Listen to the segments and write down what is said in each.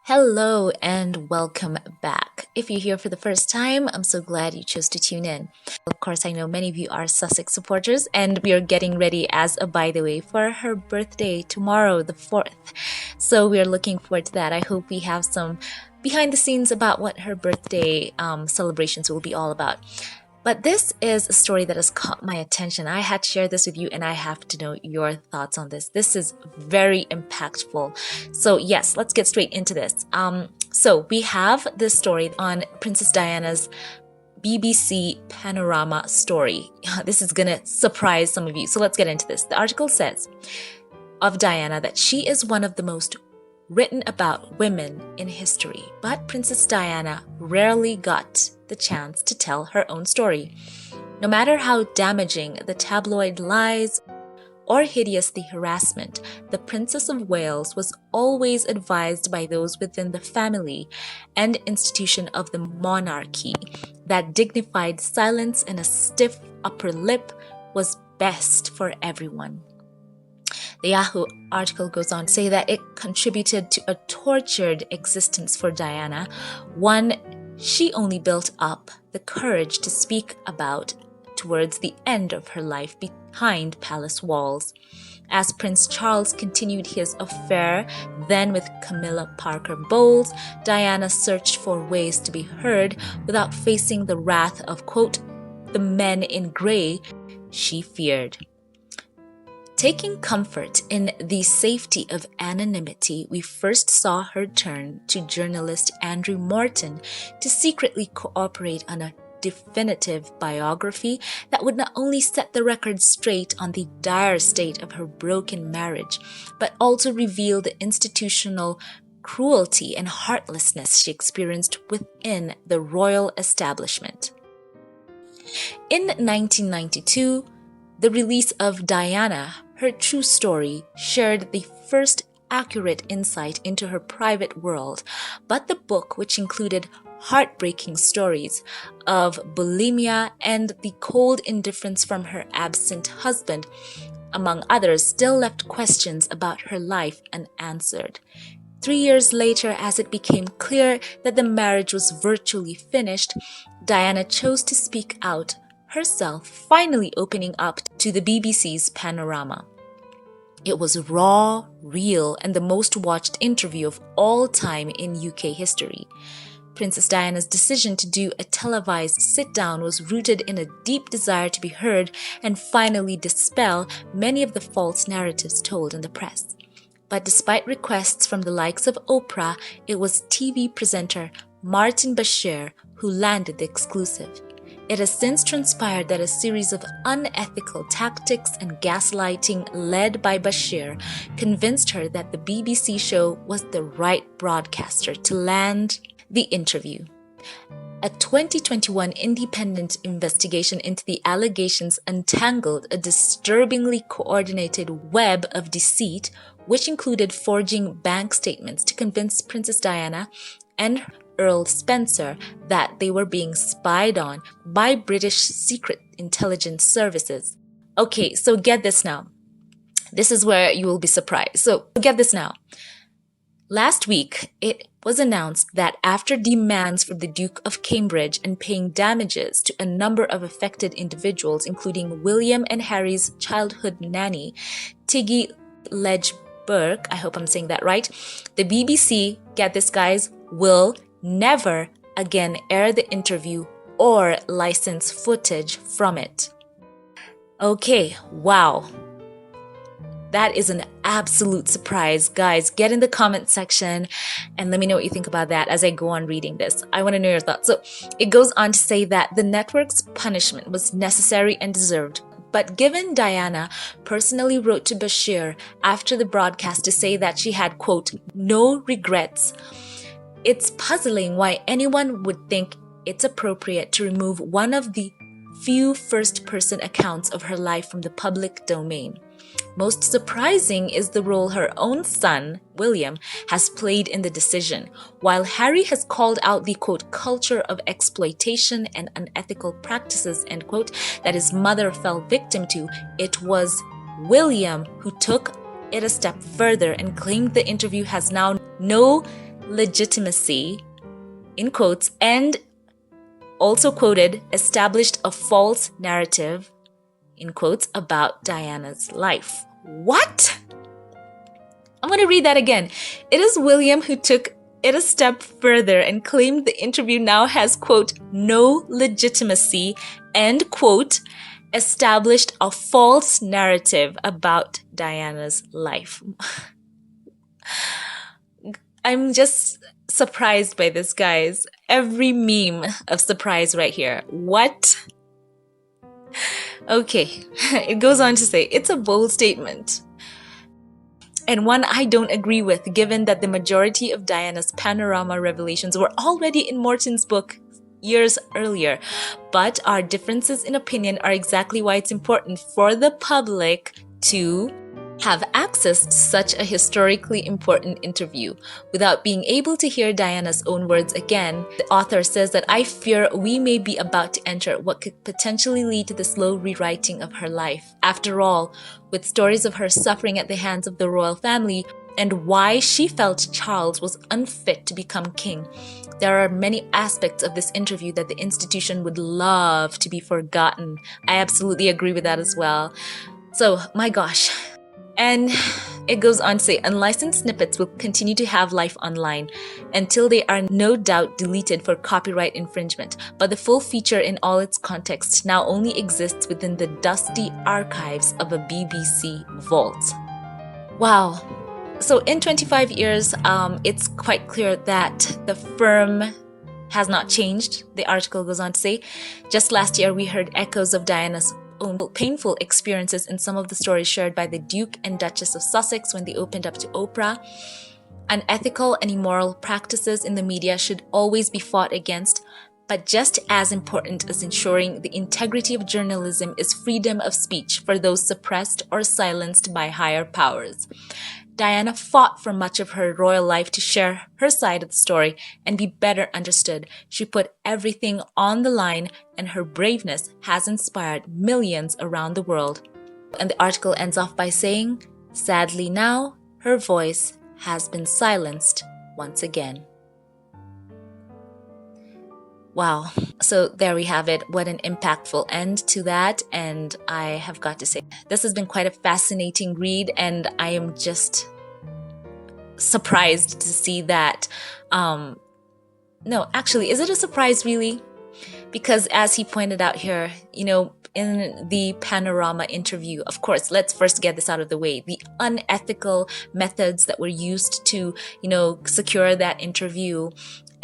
Hello and welcome back. If you're here for the first time, I'm so glad you chose to tune in. Of course, I know many of you are Sussex supporters, and we are getting ready, as a by the way, for her birthday tomorrow, the 4th. So we are looking forward to that. I hope we have some behind the scenes about what her birthday celebrations will be all about. But this is a story that has caught my attention. I had to share this with you, and I have to know your thoughts on this. This is very impactful. So yes, let's get straight into this. So we have this story on Princess Diana's BBC Panorama story. This is gonna surprise some of you. So let's get into this. The article says of Diana that she is one of the most written about women in history, but Princess Diana rarely got the chance to tell her own story. No matter how damaging the tabloid lies or hideous the harassment, the Princess of Wales was always advised by those within the family and institution of the monarchy that dignified silence and a stiff upper lip was best for everyone. The Yahoo article goes on to say that it contributed to a tortured existence for Diana, one she only built up the courage to speak about towards the end of her life behind palace walls. As Prince Charles continued his affair, then with Camilla Parker Bowles, Diana searched for ways to be heard without facing the wrath of, quote, the men in grey she feared. Taking comfort in the safety of anonymity, we first saw her turn to journalist Andrew Morton to secretly cooperate on a definitive biography that would not only set the record straight on the dire state of her broken marriage, but also reveal the institutional cruelty and heartlessness she experienced within the royal establishment. In 1992, the release of Diana, Her True Story, shared the first accurate insight into her private world, but the book, which included heartbreaking stories of bulimia and the cold indifference from her absent husband, among others, still left questions about her life unanswered. 3 years later, as it became clear that the marriage was virtually finished, Diana chose to speak out herself, finally opening up to the BBC's Panorama. It was raw, real, and the most watched interview of all time in UK history. Princess Diana's decision to do a televised sit-down was rooted in a deep desire to be heard and finally dispel many of the false narratives told in the press. But despite requests from the likes of Oprah, it was TV presenter Martin Bashir who landed the exclusive. It has since transpired that a series of unethical tactics and gaslighting led by Bashir convinced her that the BBC show was the right broadcaster to land the interview. A 2021 independent investigation into the allegations untangled a disturbingly coordinated web of deceit, which included forging bank statements to convince Princess Diana and Earl Spencer that they were being spied on by British secret intelligence services. Okay, so get this now. This is where you will be surprised. So get this now. Last week, it was announced that after demands from the Duke of Cambridge and paying damages to a number of affected individuals, including William and Harry's childhood nanny, Tiggy Ledge-Burke, I hope I'm saying that right, the BBC, get this guys, will never again air the interview or license footage from it. Okay, wow. That is an absolute surprise. Guys, get in the comment section and let me know what you think about that as I go on reading this. I want to know your thoughts. So it goes on to say that the network's punishment was necessary and deserved. But given Diana personally wrote to Bashir after the broadcast to say that she had, quote, no regrets, it's puzzling why anyone would think it's appropriate to remove one of the few first-person accounts of her life from the public domain. Most surprising is the role her own son, William, has played in the decision. While Harry has called out the, quote, culture of exploitation and unethical practices, end quote, that his mother fell victim to, it was William who took it a step further and claimed the interview has now no legitimacy, in quotes, and also quoted, established a false narrative, in quotes, about Diana's life. What? I'm going to read that again. It is William who took it a step further and claimed the interview now has, quote, no legitimacy, end quote, established a false narrative about Diana's life. I'm just surprised by this, guys. Every meme of surprise right here. What? Okay, it goes on to say, it's a bold statement, and one I don't agree with, given that the majority of Diana's Panorama revelations were already in Morton's book years earlier. But our differences in opinion are exactly why it's important for the public to have access to such a historically important interview. Without being able to hear Diana's own words again, the author says that I fear we may be about to enter what could potentially lead to the slow rewriting of her life. After all, with stories of her suffering at the hands of the royal family and why she felt Charles was unfit to become king, there are many aspects of this interview that the institution would love to be forgotten. I absolutely agree with that as well. So, my gosh. And it goes on to say, unlicensed snippets will continue to have life online until they are no doubt deleted for copyright infringement. But the full feature in all its context now only exists within the dusty archives of a BBC vault. Wow. So in 25 years, it's quite clear that the firm has not changed. The article goes on to say, just last year we heard echoes of Diana's own painful experiences in some of the stories shared by the Duke and Duchess of Sussex when they opened up to Oprah. Unethical and immoral practices in the media should always be fought against, but just as important as ensuring the integrity of journalism is freedom of speech for those suppressed or silenced by higher powers. Diana fought for much of her royal life to share her side of the story and be better understood. She put everything on the line, and her braveness has inspired millions around the world. And the article ends off by saying, sadly now, her voice has been silenced once again. Wow. So there we have it. What an impactful end to that. And I have got to say, this has been quite a fascinating read, and I am just surprised to see that. No, actually, is it a surprise really? Because as he pointed out here, in the Panorama interview, of course, let's first get this out of the way. The unethical methods that were used to, secure that interview,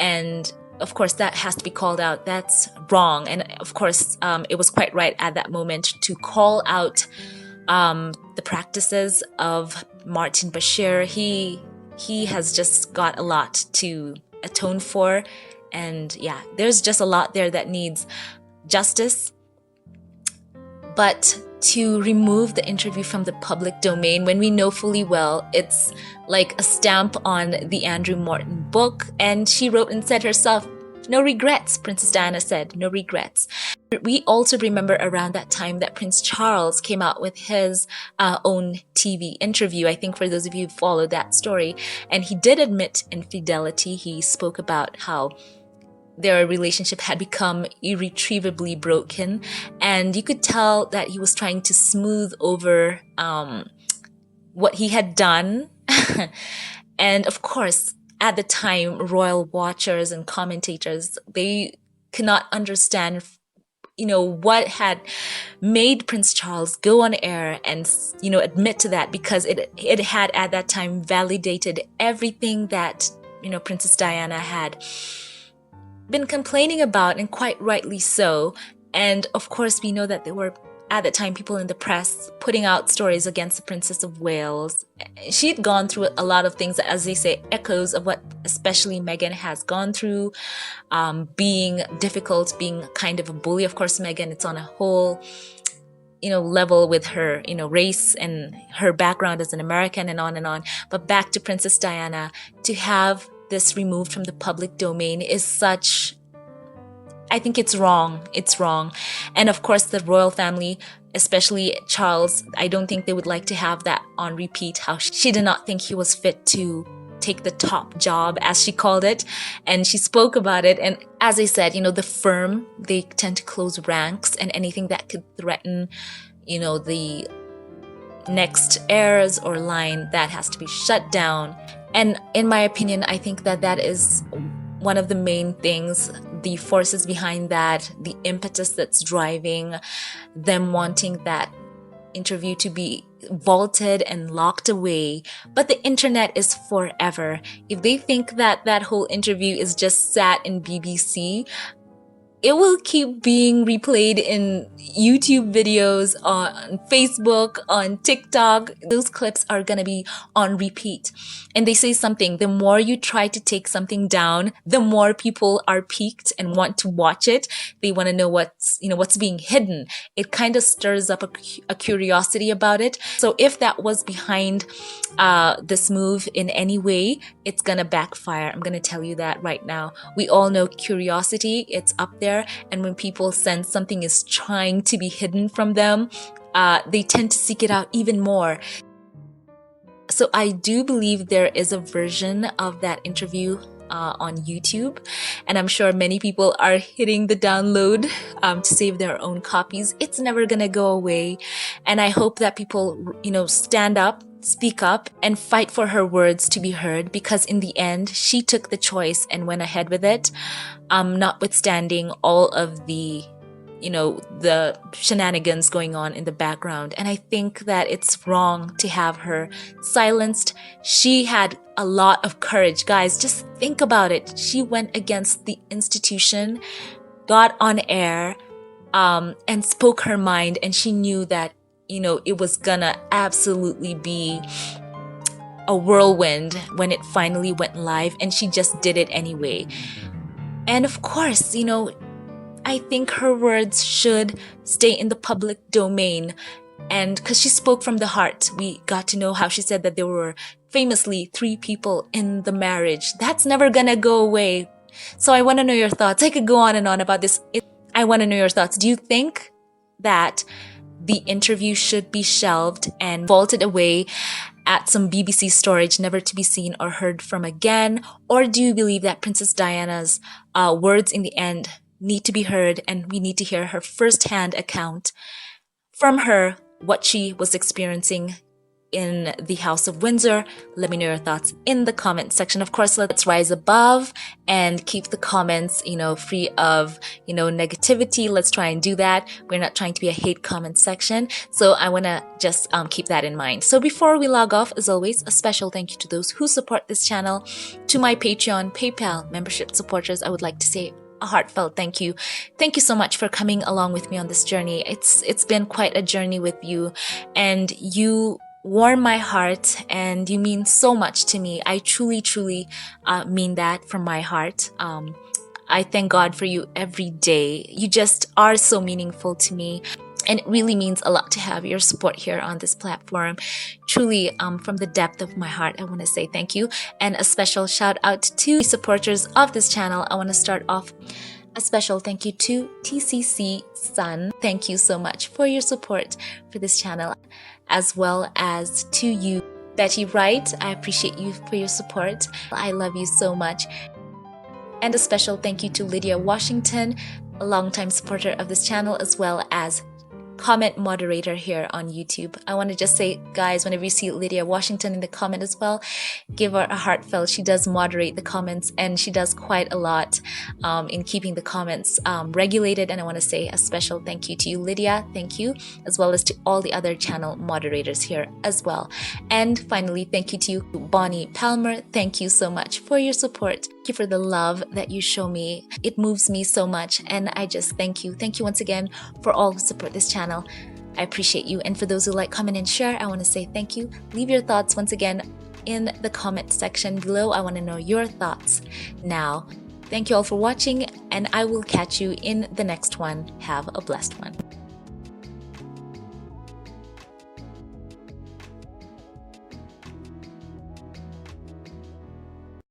and of course, that has to be called out. That's wrong. And of course, it was quite right at that moment to call out the practices of Martin Bashir. He has just got a lot to atone for. And yeah, there's just a lot there that needs justice. But to remove the interview from the public domain when we know fully well it's like a stamp on the Andrew Morton book, and she wrote and said herself, no regrets, Princess Diana said, no regrets. We also remember around that time that Prince Charles came out with his own TV interview. I think for those of you who followed that story, and he did admit infidelity. He spoke about how their relationship had become irretrievably broken, and you could tell that he was trying to smooth over what he had done. And of course, at the time, royal watchers and commentators, they could not understand, what had made Prince Charles go on air and, admit to that, because it had at that time validated everything that, Princess Diana had been complaining about, and quite rightly so. And of course, we know that there were at the time people in the press putting out stories against the Princess of Wales. She had gone through a lot of things, as they say, echoes of what especially Meghan has gone through, being difficult, being kind of a bully. Of course, Meghan, it's on a whole level with her, race and her background as an American, and on and on. But back to Princess Diana, to have this removed from the public domain is such, I think it's wrong. It's wrong. And of course, the royal family, especially Charles, I don't think they would like to have that on repeat, how she did not think he was fit to take the top job, as she called it, and she spoke about it. And as I said, the firm, they tend to close ranks, and anything that could threaten, the next heirs or line, that has to be shut down. And in my opinion, I think that is one of the main things, the forces behind that, the impetus that's driving them wanting that interview to be vaulted and locked away. But the internet is forever. If they think that whole interview is just sat in BBC, it will keep being replayed in YouTube videos, on Facebook, on TikTok. Those clips are going to be on repeat. And they say something, the more you try to take something down, the more people are piqued and want to watch it. They want to know what's being hidden. It kind of stirs up a curiosity about it. So if that was behind this move in any way, it's going to backfire. I'm going to tell you that right now. We all know curiosity, it's up there. And when people sense something is trying to be hidden from them, they tend to seek it out even more. So I do believe there is a version of that interview on YouTube, and I'm sure many people are hitting the download to save their own copies. It's never gonna go away, and I hope that people, stand up, speak up, and fight for her words to be heard, because in the end, she took the choice and went ahead with it, notwithstanding all of the shenanigans going on in the background. And I think that it's wrong to have her silenced. She had a lot of courage. Guys, just think about it. She went against the institution, got on air, and spoke her mind. And she knew that, it was gonna absolutely be a whirlwind when it finally went live. And she just did it anyway. And of course, I think her words should stay in the public domain. And because she spoke from the heart, we got to know how she said that there were famously 3 people in the marriage. That's never gonna go away. So I want to know your thoughts. I could go on and on about this. I want to know your thoughts. Do you think that the interview should be shelved and vaulted away at some BBC storage, never to be seen or heard from again? Or do you believe that Princess Diana's words in the end need to be heard, and we need to hear her first-hand account from her, what she was experiencing in the House of Windsor? Let me know your thoughts in the comment section. Of course, let's rise above and keep the comments, free of, negativity. Let's try and do that. We're not trying to be a hate comment section. So I want to just keep that in mind. So before we log off, as always, a special thank you to those who support this channel, to my Patreon, PayPal membership supporters. I would like to say a heartfelt thank you. Thank you so much for coming along with me on this journey. It's been quite a journey with you, and you warm my heart, and you mean so much to me. I truly mean that from my heart. I thank God for you every day. You just are so meaningful to me. And it really means a lot to have your support here on this platform. Truly, from the depth of my heart, I want to say thank you. And a special shout out to supporters of this channel. I want to start off a special thank you to TCC Sun. Thank you so much for your support for this channel, as well as to you, Betty Wright. I appreciate you for your support. I love you so much. And a special thank you to Lydia Washington, a longtime supporter of this channel, as well as comment moderator here on YouTube. I want to just say, guys, whenever you see Lydia Washington in the comment as well, give her a heartfelt. She does moderate the comments, and she does quite a lot in keeping the comments regulated. And I want to say a special thank you to you, Lydia. Thank you, as well as to all the other channel moderators here as well. And finally, thank you to you, Bonnie Palmer. Thank you so much for your support. Thank you for the love that you show me. It moves me so much, and I just thank you. Thank you once again for all who support this channel. I appreciate you. And for those who like, comment, and share, I want to say thank you. Leave your thoughts once again in the comment section below. I want to know your thoughts now. Thank you all for watching, and I will catch you in the next one. Have a blessed one.